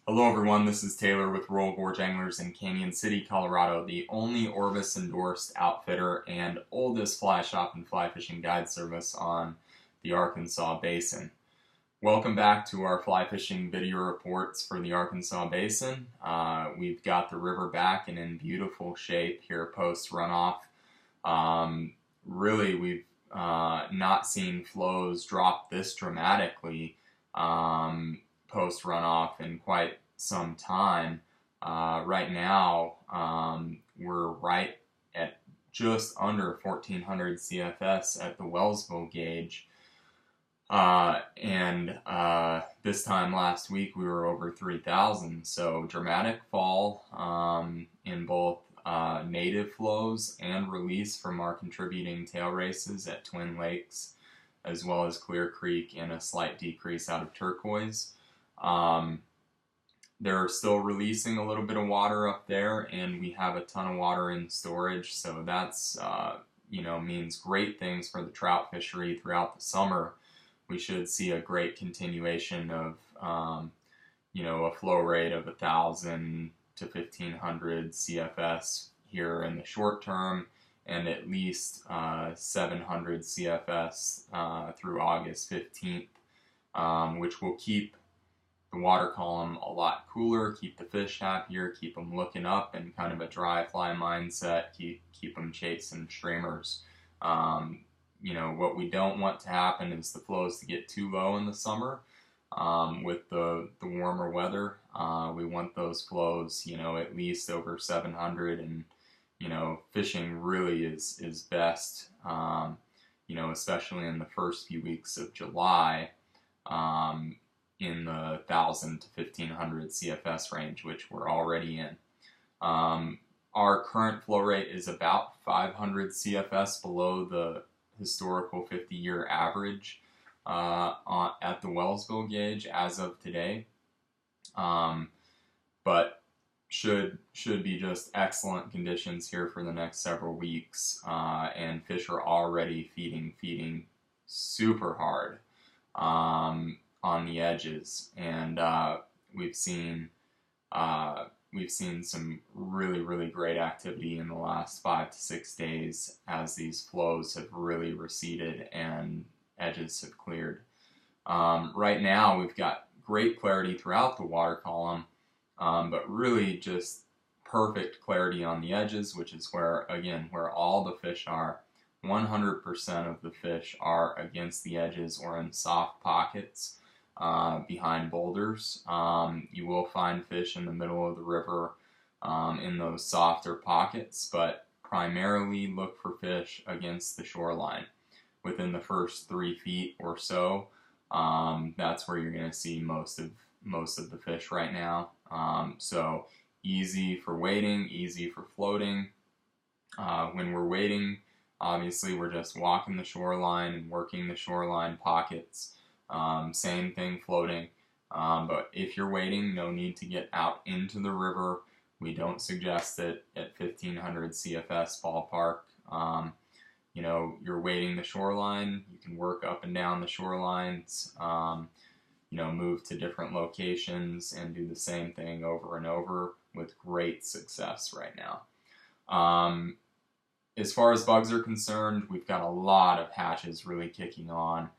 Hello everyone, this is Taylor with Royal Gorge Anglers in Canyon City, Colorado, the only Orvis endorsed outfitter and oldest fly shop and fly fishing guide service on the Arkansas Basin. Welcome back to our fly fishing video reports for the Arkansas Basin. We've got the river back and in beautiful shape here post runoff. Really, we've not seen flows drop this dramatically post runoff in quite some time. Right now, we're right at just under 1400 CFS at the Wellsville gauge. This time last week we were over 3,000, so dramatic fall in both native flows and release from our contributing tail races at Twin Lakes, as well as Clear Creek, and a slight decrease out of Turquoise. They're still releasing a little bit of water up there, and we have a ton of water in storage, so that's means great things for the trout fishery throughout the summer. We should see a great continuation of a flow rate of 1,000 to 1,500 CFS here in the short term, and at least 700 CFS through August 15th, which will keep the water column a lot cooler, keep the fish happier, keep them looking up in kind of a dry fly mindset, keep them chasing streamers. What we don't want to happen is the flows to get too low in the summer with the warmer weather. We want those flows, at least over 700, and fishing really is best, especially in the first few weeks of July, in the 1,000 to 1,500 CFS range, which we're already in. Our current flow rate is about 500 CFS below the historical 50-year average at the Wellsville gauge as of today, but should be just excellent conditions here for the next several weeks, and fish are already feeding super hard on the edges, and we've seen some really great activity in the last 5 to 6 days as these flows have really receded and edges have cleared. Right now we've got great clarity throughout the water column, but really just perfect clarity on the edges, which is where all the fish are. 100% of the fish are against the edges or in soft pockets behind boulders. You will find fish in the middle of the river in those softer pockets, but primarily look for fish against the shoreline within the first 3 feet or so. That's where you're going to see most of the fish right now. So easy for wading, easy for floating. When we're wading, obviously we're just walking the shoreline and working the shoreline pockets. Same thing floating, but if you're wading, no need to get out into the river. We don't suggest it at 1,500 CFS ballpark. You're wading the shoreline, you can work up and down the shorelines, move to different locations and do the same thing over and over with great success right now. As far as bugs are concerned, we've got a lot of hatches really kicking on.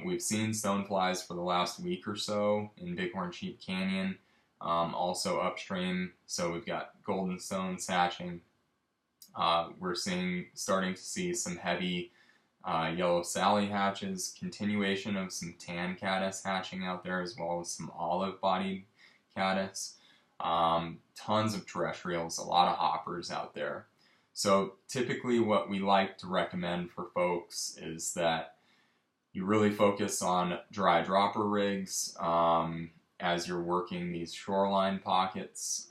We've seen stoneflies for the last week or so in Bighorn Sheep Canyon, also upstream, so we've got golden stones hatching. We're starting to see some heavy yellow Sally hatches, continuation of some tan caddis hatching out there, as well as some olive-bodied caddis. Tons of terrestrials, a lot of hoppers out there. So typically what we like to recommend for folks is that you really focus on dry dropper rigs as you're working these shoreline pockets,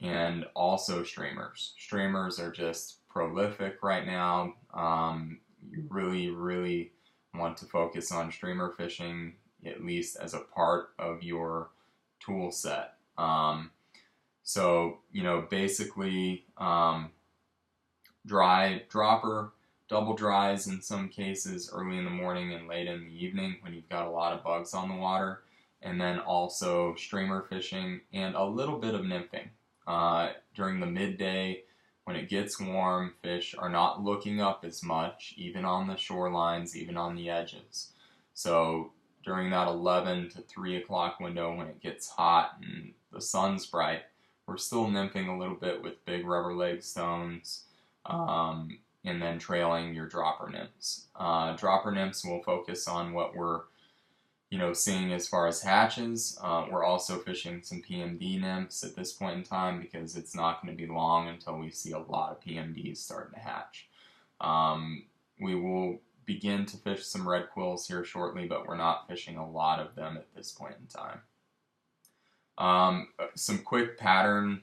and also streamers. Streamers are just prolific right now. You really want to focus on streamer fishing, at least as a part of your tool set. Basically dry dropper, double dries in some cases early in the morning and late in the evening when you've got a lot of bugs on the water, and then also streamer fishing and a little bit of nymphing. During the midday, when it gets warm, fish are not looking up as much, even on the shorelines, even on the edges. So during that 11 to 3 o'clock window when it gets hot and the sun's bright, we're still nymphing a little bit with big rubber leg stones, and then trailing your dropper nymphs. Dropper nymphs will focus on what we're seeing as far as hatches. We're also fishing some PMD nymphs at this point in time because it's not going to be long until we see a lot of PMDs starting to hatch. We will begin to fish some red quills here shortly, but we're not fishing a lot of them at this point in time. Some quick pattern,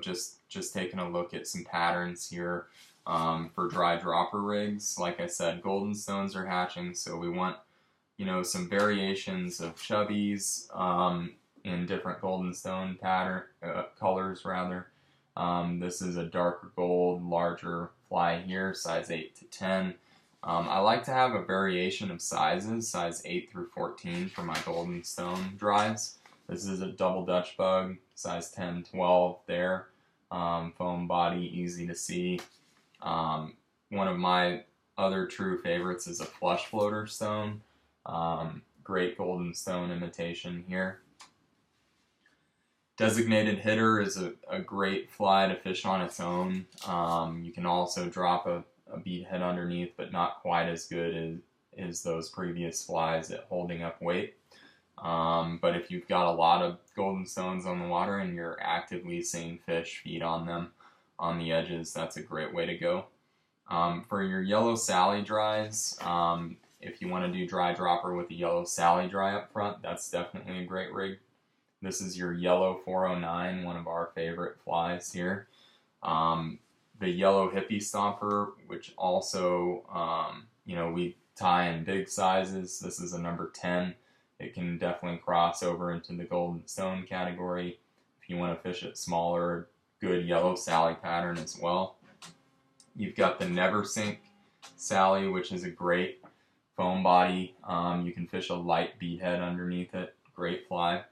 just taking a look at some patterns here for dry dropper rigs. Like I said, golden stones are hatching, so we want some variations of chubbies in different golden stone pattern colors rather. This is a darker gold, larger fly here, size 8 to 10. I like to have a variation of sizes, size 8 through 14 for my golden stone dries. This is a double Dutch bug, size 10, 12 there. Foam body, easy to see. One of my other true favorites is a flush floater stone. Great golden stone imitation here. Designated hitter is a great fly to fish on its own. You can also drop a bead head underneath, but not quite as good as those previous flies at holding up weight. But if you've got a lot of golden stones on the water and you're actively seeing fish feed on them on the edges, that's a great way to go. For your yellow Sally dries, if you want to do dry dropper with a yellow Sally dry up front, that's definitely a great rig. This is your yellow 409, one of our favorite flies here. The yellow hippie stomper, which also, we tie in big sizes. This is a number 10. It can definitely cross over into the golden stone category. If you want to fish it smaller, good yellow Sally pattern as well. You've got the Never Sink Sally, which is a great foam body. You can fish a light bead head underneath it. Great fly.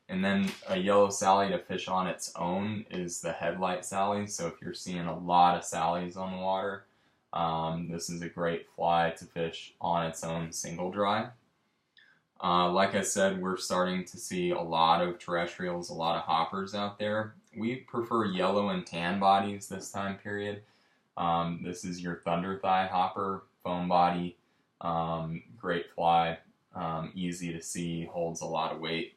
And then a yellow Sally to fish on its own is the Headlight Sally. So if you're seeing a lot of Sallies on the water, this is a great fly to fish on its own single dry. Like I said, we're starting to see a lot of terrestrials, a lot of hoppers out there. We prefer yellow and tan bodies this time period. This is your Thunder Thigh hopper, foam body, great fly, easy to see, holds a lot of weight.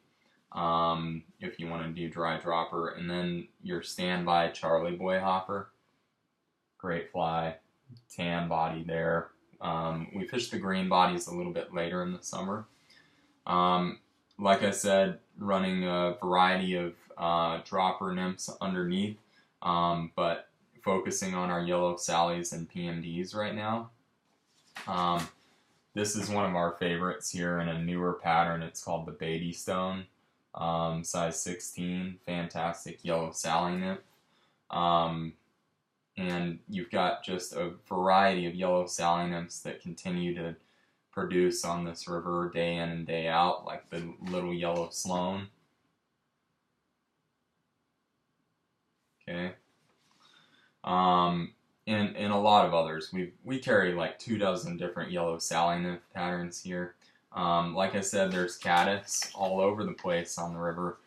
If you want to do dry dropper, and then your Standby Charlie Boy hopper, great fly, tan body there. We fish the green bodies a little bit later in the summer. Like I said, running a variety of dropper nymphs underneath, but focusing on our yellow Sallies and PMDs right now. This is one of our favorites here in a newer pattern. It's called the Baby Stone, size 16, fantastic yellow Sally nymph. And you've got just a variety of yellow Sally nymphs that continue to produce on this river day in and day out, like the little yellow Sloan. Okay. And a lot of others. We carry like 24 different yellow Sally nymph patterns here. Like I said, there's caddis all over the place on the river.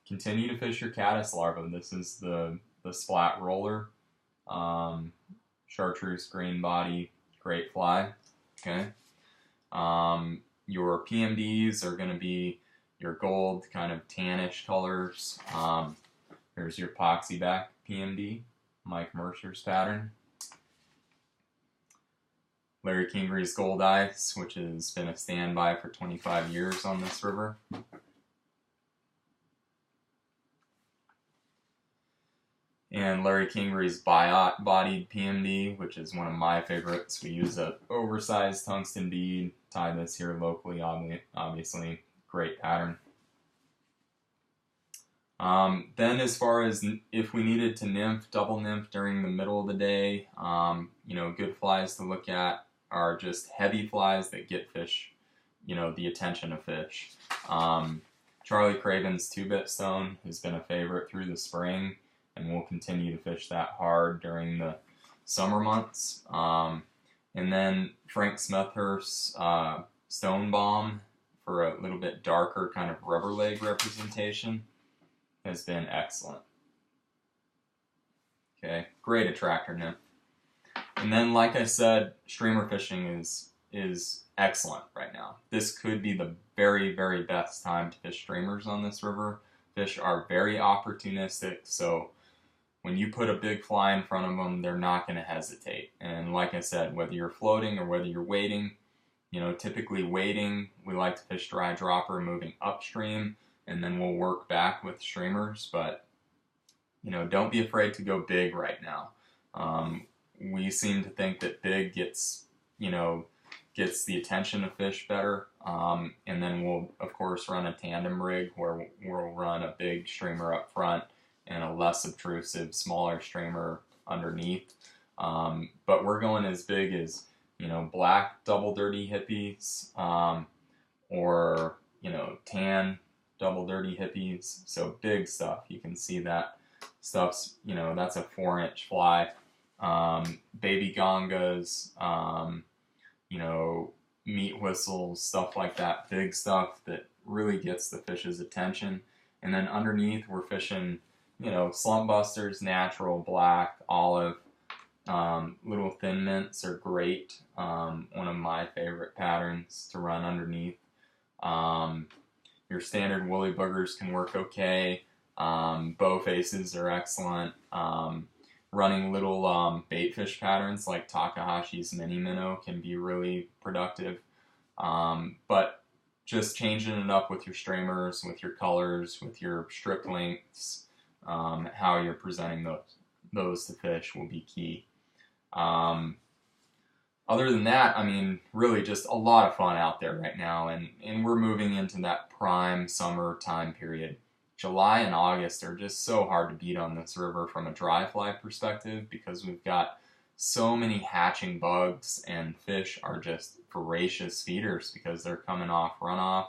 Continue to fish your caddis larvae. This is the splat roller. Chartreuse green body, great fly. Okay. Your PMDs are going to be your gold, kind of tannish colors. Here's your epoxy back PMD, Mike Mercer's pattern. Larry Kingery's Gold Ice, which has been a standby for 25 years on this river. And Larry Kingery's Biot-bodied PMD, which is one of my favorites. We use an oversized tungsten bead, tie this here locally, obviously, great pattern. Then as far as if we needed to nymph, double nymph during the middle of the day, good flies to look at are just heavy flies that get fish, the attention of fish. Charlie Craven's 2-bit stone has been a favorite through the spring, and we'll continue to fish that hard during the summer months. And then Frank Smethurst's Stone Bomb for a little bit darker kind of rubber leg representation has been excellent. Okay, great attractor nymph. And then, like I said, streamer fishing is excellent right now. This could be the very, very best time to fish streamers on this river. Fish are very opportunistic, so when you put a big fly in front of them, they're not going to hesitate. And like I said, whether you're floating or whether you're wading, typically wading, we like to fish dry dropper moving upstream, and then we'll work back with streamers. But don't be afraid to go big right now. We seem to think that big gets the attention of fish better, and then we'll of course run a tandem rig where we'll run a big streamer up front and a less obtrusive smaller streamer underneath. But we're going as big as black double dirty hippies, or tan double dirty hippies. So big stuff. You can see that stuff's that's a 4-inch fly. Baby gongas, meat whistles, stuff like that, big stuff that really gets the fish's attention. And then underneath we're fishing, slump busters, natural, black, olive, little thin mints are great. One of my favorite patterns to run underneath. Your standard woolly boogers can work okay. Bow faces are excellent. Running little bait fish patterns like Takahashi's mini minnow can be really productive. But just changing it up with your streamers, with your colors, with your strip lengths, how you're presenting those to fish will be key. Other than that, really just a lot of fun out there right now, and we're moving into that prime summer time period. July and August are just so hard to beat on this river from a dry fly perspective because we've got so many hatching bugs, and fish are just voracious feeders because they're coming off runoff,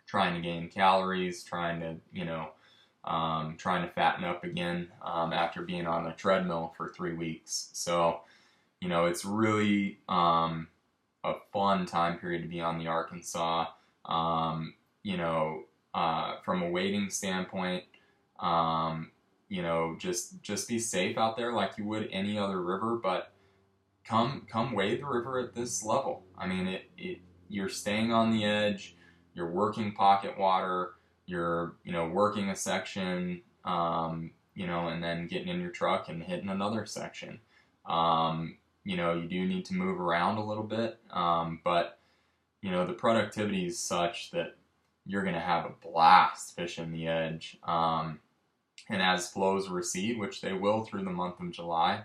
trying to gain calories, trying to fatten up again after being on a treadmill for 3 weeks. So, it's really a fun time period to be on the Arkansas. From a wading standpoint, just be safe out there like you would any other river, but come wade the river at this level. You're staying on the edge, you're working pocket water, you're, working a section, and then getting in your truck and hitting another section. You do need to move around a little bit, but, the productivity is such that you're going to have a blast fishing the edge. And as flows recede, which they will through the month of July,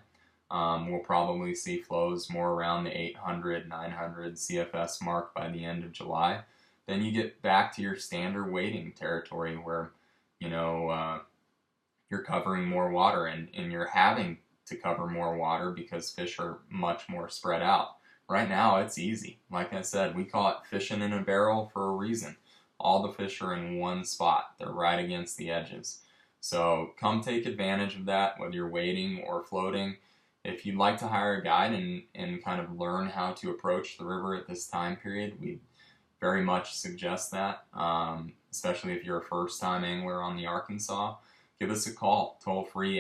we'll probably see flows more around the 800, 900 CFS mark by the end of July. Then you get back to your standard wading territory where, you're covering more water, and you're having to cover more water because fish are much more spread out. Right now, it's easy. Like I said, we call it fishing in a barrel for a reason. All the fish are in one spot. They're right against the edges. So come take advantage of that, whether you're wading or floating. If you'd like to hire a guide and kind of learn how to approach the river at this time period, we very much suggest that, especially if you're a first-time angler on the Arkansas. Give us a call, toll-free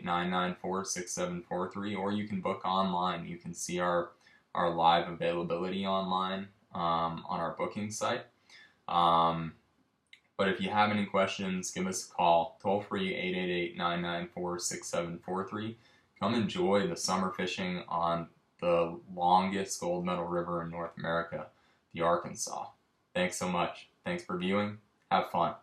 888-994-6743, or you can book online. You can see our live availability online on our booking site. But if you have any questions, give us a call, toll-free 888-994-6743. Come enjoy the summer fishing on the longest gold medal river in North America, the Arkansas. Thanks so much. Thanks for viewing. Have fun.